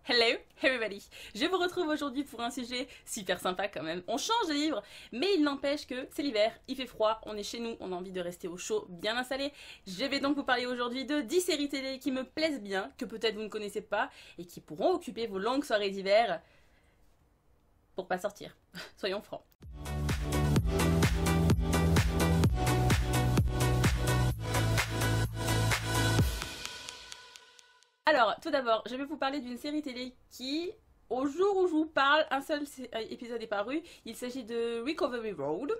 Hello everybody. Je vous retrouve aujourd'hui pour un sujet super sympa quand même. On change de livre, mais il n'empêche que c'est l'hiver, il fait froid, on est chez nous, on a envie de rester au chaud, bien installé. Je vais donc vous parler aujourd'hui de 10 séries télé qui me plaisent bien, que peut-être vous ne connaissez pas, et qui pourront occuper vos longues soirées d'hiver pour pas sortir. Soyons francs. Alors, tout d'abord, je vais vous parler d'une série télé qui, au jour où je vous parle, un seul épisode est paru. Il s'agit de Recovery Road.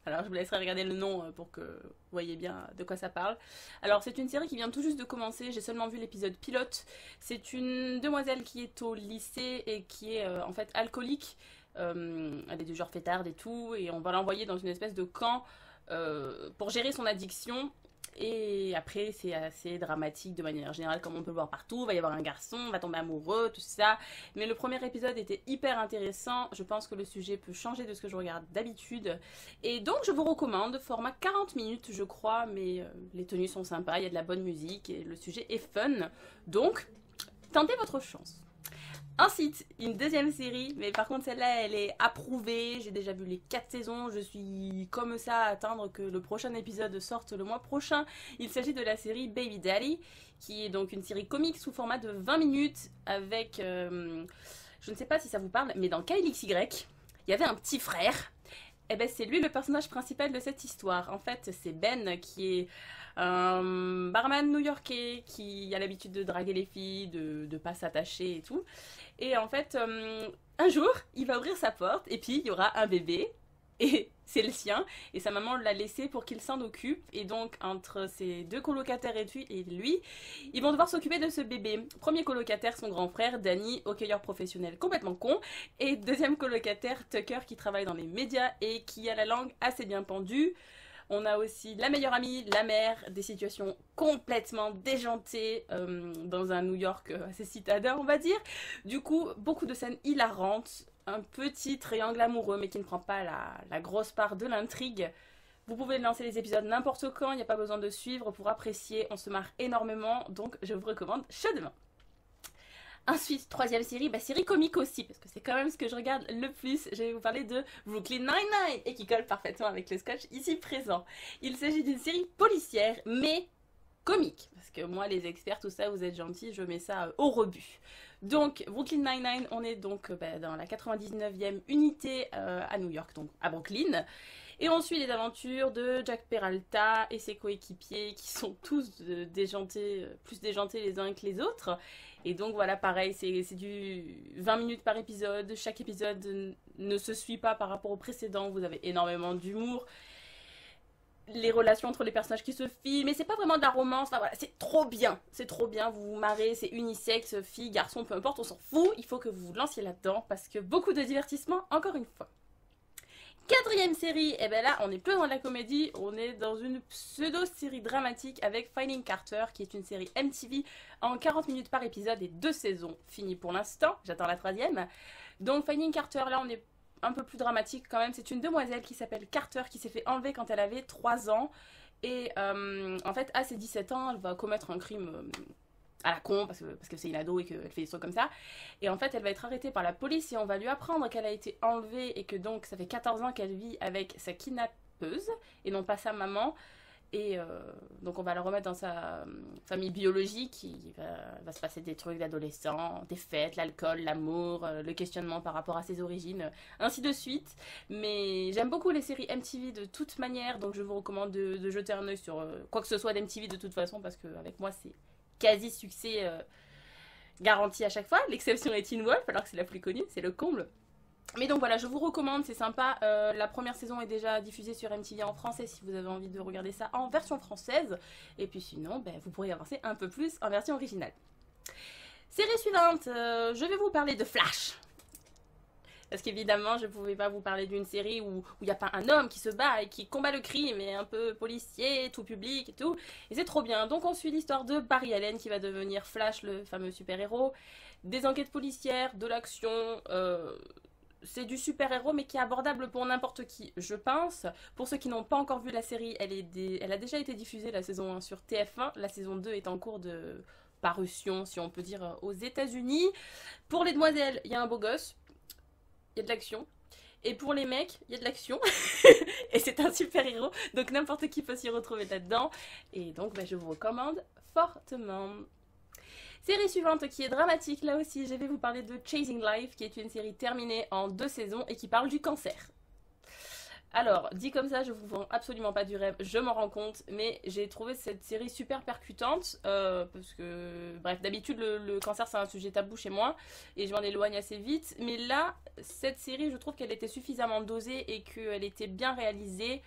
Alors, je vous laisserai regarder le nom pour que vous voyez bien de quoi ça parle. Alors, c'est une série qui vient tout juste de commencer. J'ai seulement vu l'épisode pilote. C'est une demoiselle qui est au lycée et qui est en fait alcoolique. Elle est du genre fêtarde et tout. Et on va l'envoyer dans une espèce de camp pour gérer son addiction. Et après, c'est assez dramatique de manière générale, comme on peut le voir partout. Il va y avoir un garçon, on va tomber amoureux, tout ça. Mais le premier épisode était hyper intéressant. Je pense que le sujet peut changer de ce que je regarde d'habitude. Et donc, je vous recommande, format 40 minutes, je crois, mais les tenues sont sympas, il y a de la bonne musique et le sujet est fun. Donc, tentez votre chance. Ensuite, une deuxième série, mais par contre celle-là elle est approuvée, j'ai déjà vu les 4 saisons, je suis comme ça à attendre que le prochain épisode sorte le mois prochain. Il s'agit de la série Baby Daddy, qui est donc une série comique sous format de 20 minutes avec, je ne sais pas si ça vous parle, mais dans Kyle XY, il y avait un petit frère. Et ben c'est lui le personnage principal de cette histoire. En fait, c'est Ben qui est un barman new-yorkais qui a l'habitude de draguer les filles, de pas s'attacher et tout. Et en fait, un jour, il va ouvrir sa porte et puis il y aura un bébé. Et c'est le sien. Et sa maman l'a laissé pour qu'il s'en occupe. Et donc, entre ses deux colocataires et lui, ils vont devoir s'occuper de ce bébé. Premier colocataire, son grand frère, Danny, hockeyeur professionnel complètement con. Et deuxième colocataire, Tucker, qui travaille dans les médias et qui a la langue assez bien pendue. On a aussi la meilleure amie, la mère, des situations complètement déjantées dans un New York assez citadin, on va dire. Du coup, beaucoup de scènes hilarantes, un petit triangle amoureux, mais qui ne prend pas la grosse part de l'intrigue. Vous pouvez lancer les épisodes n'importe quand, il n'y a pas besoin de suivre pour apprécier, on se marre énormément, donc je vous recommande chaudement. Ensuite, troisième série, série comique aussi, parce que c'est quand même ce que je regarde le plus. Je vais vous parler de Brooklyn Nine-Nine, et qui colle parfaitement avec le scotch ici présent. Il s'agit d'une série policière, mais comique, parce que moi, les experts, tout ça, vous êtes gentils, je mets ça au rebut. Donc, Brooklyn Nine-Nine, on est donc dans la 99e unité à New York, donc à Brooklyn. Et on suit les aventures de Jack Peralta et ses coéquipiers qui sont tous déjantés, plus déjantés les uns que les autres. Et donc voilà, pareil, c'est du 20 minutes par épisode. Chaque épisode ne se suit pas par rapport au précédent. Vous avez énormément d'humour. Les relations entre les personnages qui se filment, mais c'est pas vraiment de la romance. Enfin voilà, c'est trop bien. C'est trop bien, vous vous marrez, c'est unisexe, fille, garçon, peu importe, on s'en fout. Il faut que vous vous lanciez là-dedans parce que beaucoup de divertissement, encore une fois. Quatrième série, et bien là on n'est plus dans la comédie, on est dans une pseudo-série dramatique avec Finding Carter, qui est une série MTV en 40 minutes par épisode et 2 saisons finies pour l'instant, j'attends la troisième. Donc Finding Carter, là on est un peu plus dramatique quand même, c'est une demoiselle qui s'appelle Carter qui s'est fait enlever quand elle avait 3 ans et en fait à ses 17 ans elle va commettre un crime à la con parce que c'est une ado et qu'elle fait des trucs comme ça. Et en fait, elle va être arrêtée par la police et on va lui apprendre qu'elle a été enlevée et que donc ça fait 14 ans qu'elle vit avec sa kidnappeuse et non pas sa maman. Et donc on va la remettre dans sa famille biologique. Il va se passer des trucs d'adolescents, des fêtes, l'alcool, l'amour, le questionnement par rapport à ses origines, ainsi de suite. Mais j'aime beaucoup les séries MTV de toute manière, donc je vous recommande de jeter un oeil sur quoi que ce soit d'MTV de toute façon, parce qu'avec moi c'est quasi succès garanti à chaque fois. L'exception est Teen Wolf, alors que c'est la plus connue, c'est le comble. Mais donc voilà, je vous recommande, c'est sympa. La première saison est déjà diffusée sur MTV en français si vous avez envie de regarder ça en version française. Et puis sinon, vous pourrez avancer un peu plus en version originale. Série suivante, je vais vous parler de Flash. Parce qu'évidemment, je ne pouvais pas vous parler d'une série où il n'y a pas un homme qui se bat et qui combat le crime, et un peu policier, tout public et tout. Et c'est trop bien. Donc on suit l'histoire de Barry Allen qui va devenir Flash, le fameux super-héros. Des enquêtes policières, de l'action. C'est du super-héros mais qui est abordable pour n'importe qui, je pense. Pour ceux qui n'ont pas encore vu la série, elle a déjà été diffusée la saison 1 sur TF1. La saison 2 est en cours parution, si on peut dire, aux États-Unis. Pour les demoiselles, il y a un beau gosse, il y a de l'action. Et pour les mecs, il y a de l'action. Et c'est un super héros. Donc n'importe qui peut s'y retrouver là-dedans. Et donc je vous recommande fortement. Série suivante qui est dramatique, là aussi, je vais vous parler de Chasing Life, qui est une série terminée en 2 saisons et qui parle du cancer. Alors, dit comme ça, je vous vends absolument pas du rêve, je m'en rends compte, mais j'ai trouvé cette série super percutante, parce que, bref, d'habitude, le cancer, c'est un sujet tabou chez moi, et je m'en éloigne assez vite, mais là, cette série, je trouve qu'elle était suffisamment dosée et qu'elle était bien réalisée.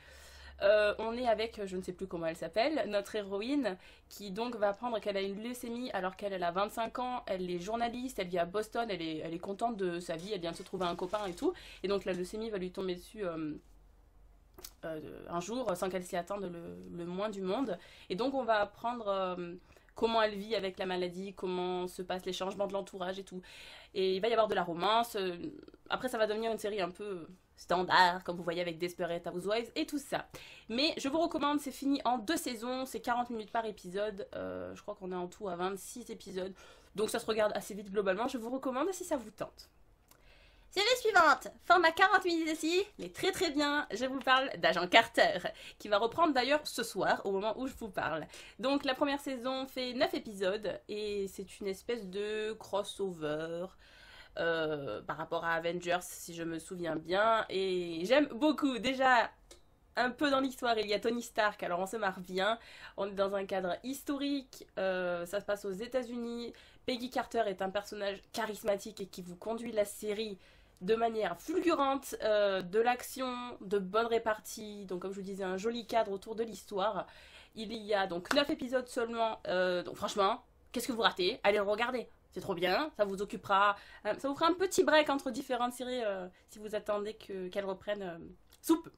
On est avec, je ne sais plus comment elle s'appelle, notre héroïne qui donc va apprendre qu'elle a une leucémie alors qu'elle a 25 ans, elle est journaliste, elle vit à Boston, elle est contente de sa vie, elle vient de se trouver un copain et tout, et donc la leucémie va lui tomber dessus un jour sans qu'elle s'y attende le moins du monde, et donc on va apprendre comment elle vit avec la maladie, comment se passent les changements de l'entourage et tout. Et il va y avoir de la romance. Après, ça va devenir une série un peu standard, comme vous voyez avec Desperate Housewives et tout ça. Mais je vous recommande, c'est fini en 2 saisons, c'est 40 minutes par épisode. Je crois qu'on est en tout à 26 épisodes. Donc ça se regarde assez vite globalement. Je vous recommande si ça vous tente. Série suivante, format 40 minutes aussi, mais très très bien, je vous parle d'Agent Carter, qui va reprendre d'ailleurs ce soir, au moment où je vous parle. Donc la première saison fait 9 épisodes, et c'est une espèce de crossover par rapport à Avengers, si je me souviens bien, et j'aime beaucoup. Déjà, un peu dans l'histoire, il y a Tony Stark, alors on se marre bien, on est dans un cadre historique, ça se passe aux États-Unis. Peggy Carter est un personnage charismatique et qui vous conduit la série de manière fulgurante, de l'action, de bonne répartie, donc comme je vous disais, un joli cadre autour de l'histoire. Il y a donc 9 épisodes seulement, donc franchement, qu'est-ce que vous ratez? Allez le regarder, c'est trop bien, ça vous occupera, ça vous fera un petit break entre différentes séries si vous attendez qu'elles reprennent sous peu.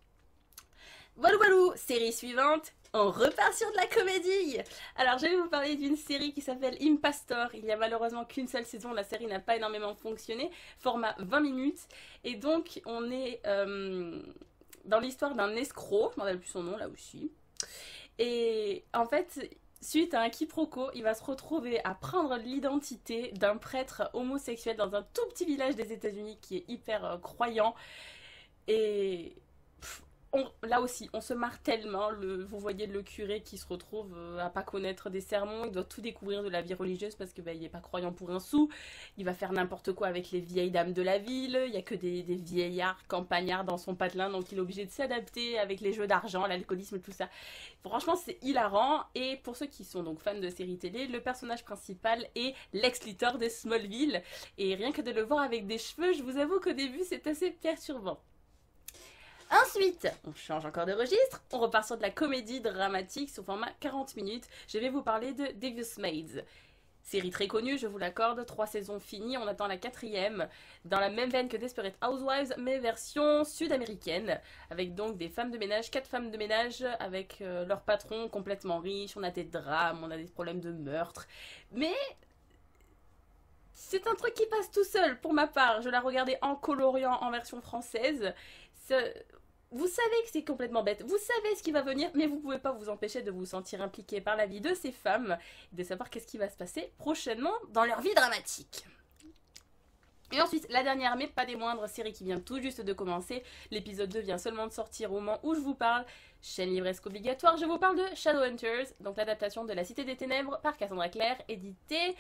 Voilà, voilà, série suivante, on repart sur de la comédie. Alors je vais vous parler d'une série qui s'appelle Impastor. Il n'y a malheureusement qu'une seule saison, la série n'a pas énormément fonctionné, format 20 minutes. Et donc on est dans l'histoire d'un escroc, je ne me rappelle plus son nom là aussi. Et en fait, suite à un quiproquo, il va se retrouver à prendre l'identité d'un prêtre homosexuel dans un tout petit village des États-Unis qui est hyper croyant. Et là aussi, on se marre tellement. Vous voyez le curé qui se retrouve à pas connaître des sermons. Il doit tout découvrir de la vie religieuse parce que il n'est pas croyant pour un sou. Il va faire n'importe quoi avec les vieilles dames de la ville. Il n'y a que des vieillards campagnards dans son patelin, donc il est obligé de s'adapter avec les jeux d'argent, l'alcoolisme, tout ça. Franchement, c'est hilarant. Et pour ceux qui sont donc fans de séries télé, le personnage principal est Lex Luthor de Smallville. Et rien que de le voir avec des cheveux, je vous avoue qu'au début, c'est assez perturbant. Ensuite, on change encore de registre, on repart sur de la comédie dramatique sous format 40 minutes. Je vais vous parler de Devious Maids. Série très connue, je vous l'accorde, 3 saisons finies, on attend la 4e, dans la même veine que Desperate Housewives, mais version sud-américaine, avec donc des femmes de ménage, 4 femmes de ménage, avec leur patron complètement riche, on a des drames, on a des problèmes de meurtre, mais c'est un truc qui passe tout seul, pour ma part. Je la regardais en coloriant en version française. Vous savez que c'est complètement bête, vous savez ce qui va venir, mais vous pouvez pas vous empêcher de vous sentir impliqué par la vie de ces femmes, et de savoir qu'est-ce qui va se passer prochainement dans leur vie dramatique. Et ensuite, la dernière, mais pas des moindres, série qui vient tout juste de commencer. L'épisode 2 vient seulement de sortir au moment où je vous parle. Chaîne livresque obligatoire, je vous parle de Shadowhunters, donc l'adaptation de La Cité des Ténèbres par Cassandra Clare, édité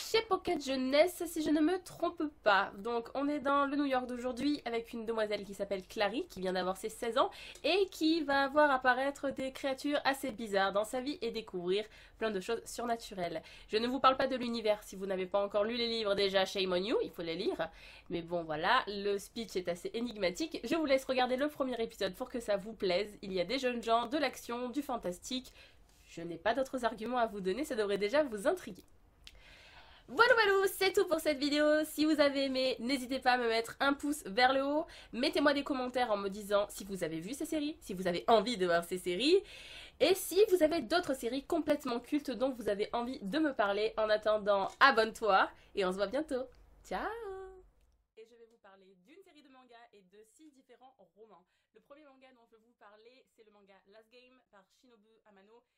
chez Pocket Jeunesse, si je ne me trompe pas. Donc on est dans le New York d'aujourd'hui avec une demoiselle qui s'appelle Clary, qui vient d'avoir ses 16 ans, et qui va voir apparaître des créatures assez bizarres dans sa vie et découvrir plein de choses surnaturelles. Je ne vous parle pas de l'univers, si vous n'avez pas encore lu les livres déjà, shame on you, il faut les lire. Mais bon voilà, le speech est assez énigmatique. Je vous laisse regarder le premier épisode pour que ça vous plaise. Il y a des jeunes gens, de l'action, du fantastique. Je n'ai pas d'autres arguments à vous donner, ça devrait déjà vous intriguer. Voilà, voilà, c'est tout pour cette vidéo. Si vous avez aimé, n'hésitez pas à me mettre un pouce vers le haut. Mettez-moi des commentaires en me disant si vous avez vu ces séries, si vous avez envie de voir ces séries. Et si vous avez d'autres séries complètement cultes dont vous avez envie de me parler. En attendant, abonne-toi et on se voit bientôt. Ciao! Et je vais vous parler d'une série de mangas et de 6 différents romans. Le premier manga dont je vais vous parler, c'est le manga Last Game par Shinobu Amano.